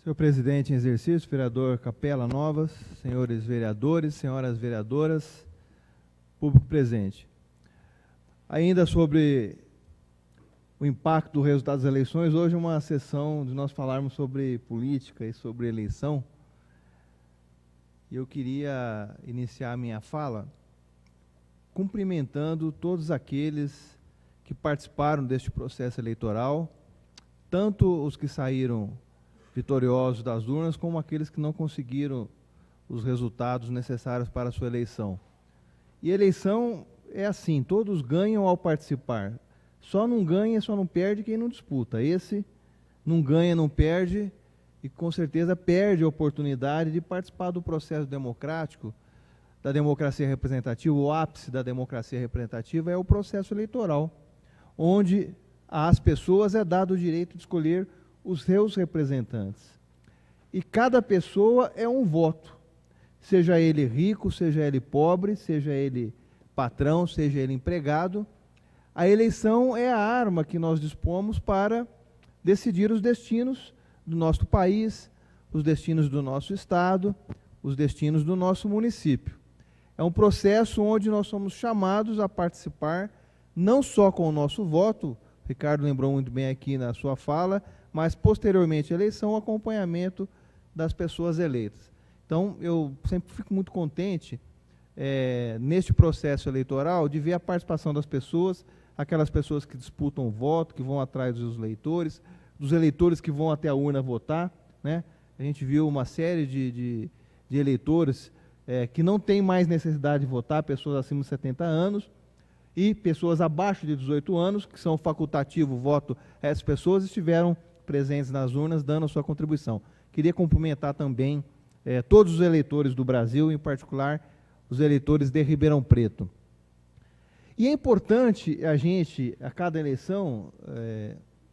Senhor presidente em exercício, vereador Capela Novas, senhores vereadores, senhoras vereadoras, público presente. Ainda sobre o impacto do resultado das eleições, hoje é uma sessão de nós falarmos sobre política e sobre eleição. E eu queria iniciar a minha fala cumprimentando todos aqueles que participaram deste processo eleitoral, tanto os que saíram vitoriosos das urnas, como aqueles que não conseguiram os resultados necessários para a sua eleição. E eleição é assim, todos ganham ao participar. Só não ganha, só não perde quem não disputa. Esse não ganha, não perde, e com certeza perde a oportunidade de participar do processo democrático, da democracia representativa. O ápice da democracia representativa é o processo eleitoral, onde às pessoas é dado o direito de escolher os seus representantes. E cada pessoa é um voto, seja ele rico, seja ele pobre, seja ele patrão, seja ele empregado. A eleição é a arma que nós dispomos para decidir os destinos do nosso país, os destinos do nosso estado, os destinos do nosso município. É um processo onde nós somos chamados a participar, não só com o nosso voto, Ricardo lembrou muito bem aqui na sua fala, mas posteriormente à eleição, o acompanhamento das pessoas eleitas. Então, eu sempre fico muito contente neste processo eleitoral de ver a participação das pessoas, aquelas pessoas que disputam o voto, que vão atrás dos eleitores que vão até a urna votar, né? A gente viu uma série de eleitores que não têm mais necessidade de votar, pessoas acima de 70 anos, e pessoas abaixo de 18 anos, que são facultativo o voto, essas pessoas estiveram presentes nas urnas, dando a sua contribuição. Queria cumprimentar também todos os eleitores do Brasil, em particular os eleitores de Ribeirão Preto. E é importante a gente, a cada eleição,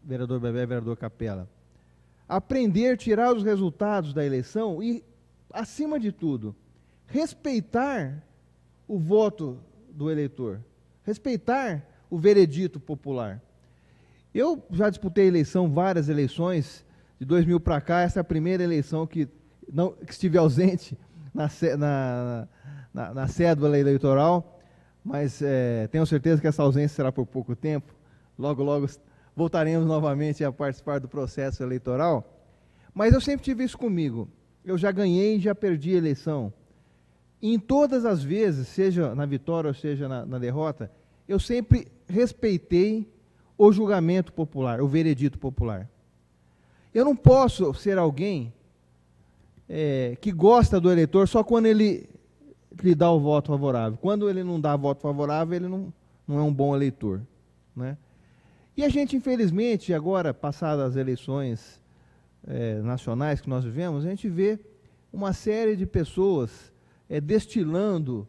vereador Bebé, vereador Capela, aprender a tirar os resultados da eleição e, acima de tudo, respeitar o voto do eleitor, respeitar o veredito popular. Eu já disputei eleição, várias eleições, de 2000 para cá, essa é a primeira eleição que estive ausente na cédula eleitoral, mas tenho certeza que essa ausência será por pouco tempo. Logo, logo voltaremos novamente a participar do processo eleitoral. Mas eu sempre tive isso comigo. Eu já ganhei e já perdi a eleição. E em todas as vezes, seja na vitória ou seja na derrota, eu sempre respeitei o julgamento popular, o veredito popular. Eu não posso ser alguém que gosta do eleitor só quando ele lhe dá o voto favorável. Quando ele não dá voto favorável, ele não é um bom eleitor, né? E a gente, infelizmente, agora, passadas as eleições nacionais que nós vivemos, a gente vê uma série de pessoas destilando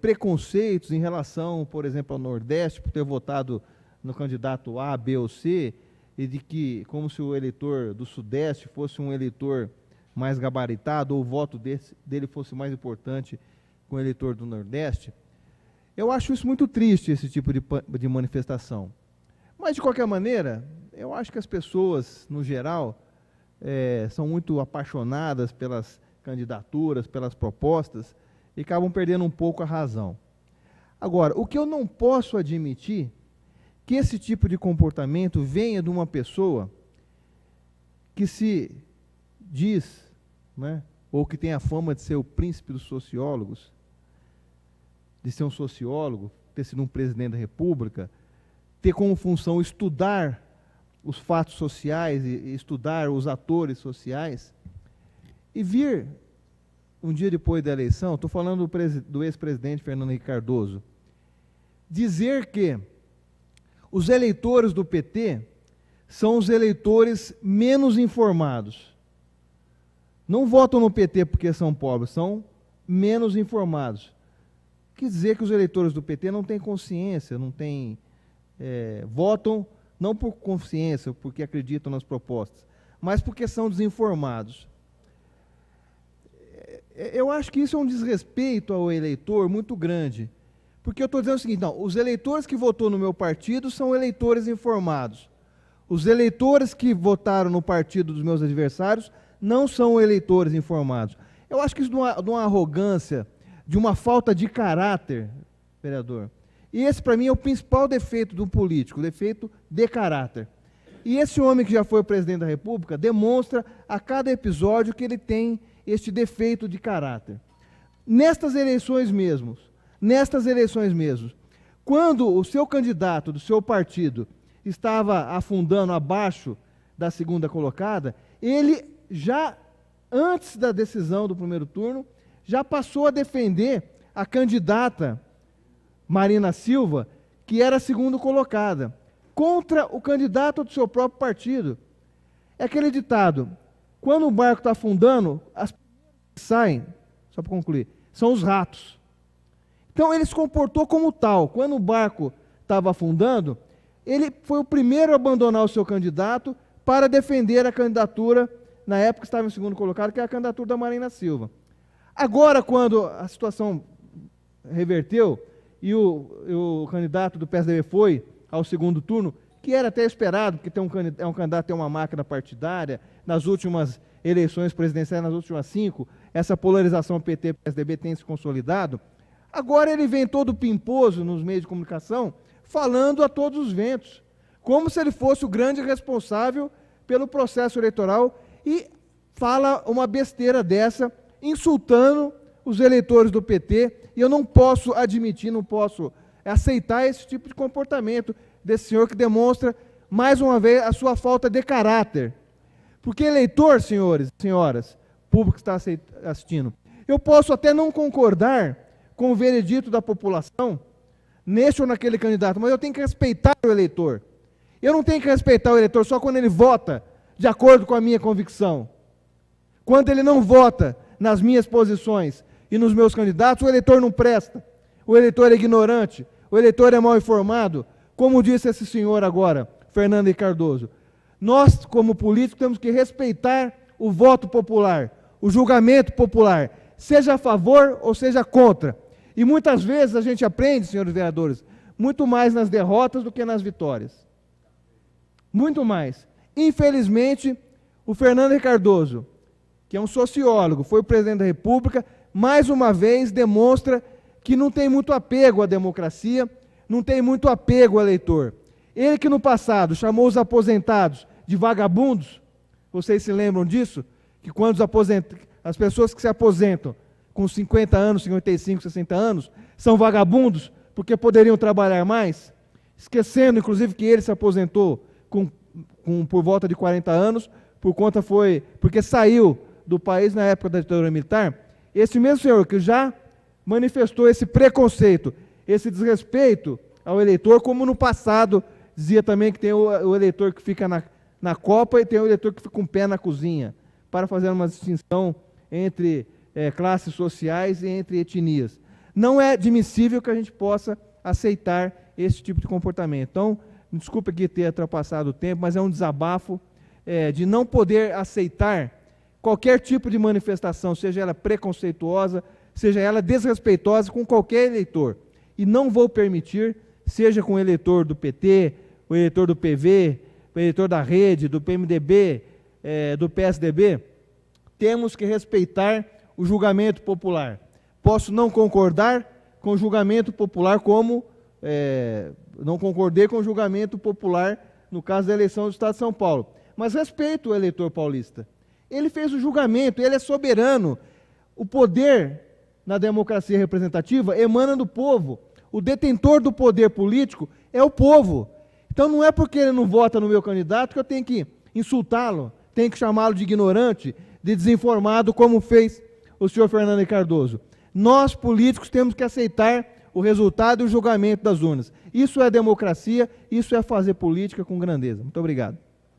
preconceitos em relação, por exemplo, ao Nordeste, por ter votado no candidato A, B ou C, e de que, como se o eleitor do Sudeste fosse um eleitor mais gabaritado, ou o voto dele fosse mais importante que o eleitor do Nordeste. Eu acho isso muito triste, esse tipo de manifestação. Mas, de qualquer maneira, eu acho que as pessoas, no geral, são muito apaixonadas pelas candidaturas, pelas propostas, e acabam perdendo um pouco a razão. Agora, o que eu não posso admitir que esse tipo de comportamento venha de uma pessoa que se diz, né, ou que tem a fama de ser o príncipe dos sociólogos, de ser um sociólogo, ter sido um presidente da República, ter como função estudar os fatos sociais e estudar os atores sociais, e vir, um dia depois da eleição, estou falando do ex-presidente Fernando Henrique Cardoso, dizer que os eleitores do PT são os eleitores menos informados. Não votam no PT porque são pobres, são menos informados. Quer dizer que os eleitores do PT não têm consciência, não têm, votam não por consciência, porque acreditam nas propostas, mas porque são desinformados. Eu acho que isso é um desrespeito ao eleitor muito grande. Porque eu estou dizendo o seguinte, não, os eleitores que votou no meu partido são eleitores informados. Os eleitores que votaram no partido dos meus adversários não são eleitores informados. Eu acho que isso de uma arrogância, de uma falta de caráter, vereador. E esse, para mim, é o principal defeito do político, o defeito de caráter. E esse homem que já foi presidente da República demonstra a cada episódio que ele tem este defeito de caráter. Nestas eleições mesmo, quando o seu candidato do seu partido estava afundando abaixo da segunda colocada, ele já, antes da decisão do primeiro turno, já passou a defender a candidata Marina Silva, que era a segunda colocada, contra o candidato do seu próprio partido. É aquele ditado, quando o barco está afundando, as que saem, só para concluir, são os ratos. Então ele se comportou como tal. Quando o barco estava afundando, ele foi o primeiro a abandonar o seu candidato para defender a candidatura, na época estava em segundo colocado, que é a candidatura da Marina Silva. Agora, quando a situação reverteu e o candidato do PSDB foi ao segundo turno, que era até esperado, porque é um candidato que tem uma máquina partidária, nas últimas eleições presidenciais, nas últimas 5, essa polarização PT-PSDB tem se consolidado. Agora ele vem todo pimposo nos meios de comunicação, falando a todos os ventos, como se ele fosse o grande responsável pelo processo eleitoral, e fala uma besteira dessa, insultando os eleitores do PT, e eu não posso admitir, não posso aceitar esse tipo de comportamento desse senhor que demonstra, mais uma vez, a sua falta de caráter. Porque eleitor, senhores e senhoras, público que está assistindo, eu posso até não concordar com o veredito da população, neste ou naquele candidato, mas eu tenho que respeitar o eleitor. Eu não tenho que respeitar o eleitor só quando ele vota de acordo com a minha convicção. Quando ele não vota nas minhas posições e nos meus candidatos, o eleitor não presta, o eleitor é ignorante, o eleitor é mal informado, como disse esse senhor agora, Fernando Henrique Cardoso. Nós, como políticos, temos que respeitar o voto popular, o julgamento popular, seja a favor ou seja contra. E muitas vezes a gente aprende, senhores vereadores, muito mais nas derrotas do que nas vitórias. Muito mais. Infelizmente, o Fernando Henrique Cardoso, que é um sociólogo, foi o presidente da República, mais uma vez demonstra que não tem muito apego à democracia, não tem muito apego ao eleitor. Ele que no passado chamou os aposentados de vagabundos, vocês se lembram disso? Que quando as pessoas que se aposentam com 50 anos, 55, 60 anos, são vagabundos porque poderiam trabalhar mais, esquecendo inclusive que ele se aposentou por volta de 40 anos, porque saiu do país na época da ditadura militar. Esse mesmo senhor que já manifestou esse preconceito, esse desrespeito ao eleitor, como no passado dizia também que tem o eleitor que fica na Copa e tem o eleitor que fica com o pé na cozinha, para fazer uma distinção entre classes sociais e entre etnias. Não é admissível que a gente possa aceitar esse tipo de comportamento. Então, desculpa aqui ter ultrapassado o tempo, mas é um desabafo de não poder aceitar qualquer tipo de manifestação, seja ela preconceituosa, seja ela desrespeitosa com qualquer eleitor. E não vou permitir, seja com o eleitor do PT, o eleitor do PV, o eleitor da Rede, do PMDB, do PSDB, temos que respeitar o julgamento popular. Posso não concordar com o julgamento popular não concordei com o julgamento popular no caso da eleição do Estado de São Paulo, mas respeito o eleitor paulista. Ele fez o julgamento, ele é soberano. O poder na democracia representativa emana do povo. O detentor do poder político é o povo. Então não é porque ele não vota no meu candidato que eu tenho que insultá-lo, tenho que chamá-lo de ignorante, de desinformado, como fez o senhor Fernando Henrique Cardoso. Nós, políticos, temos que aceitar o resultado e o julgamento das urnas. Isso é democracia, isso é fazer política com grandeza. Muito obrigado.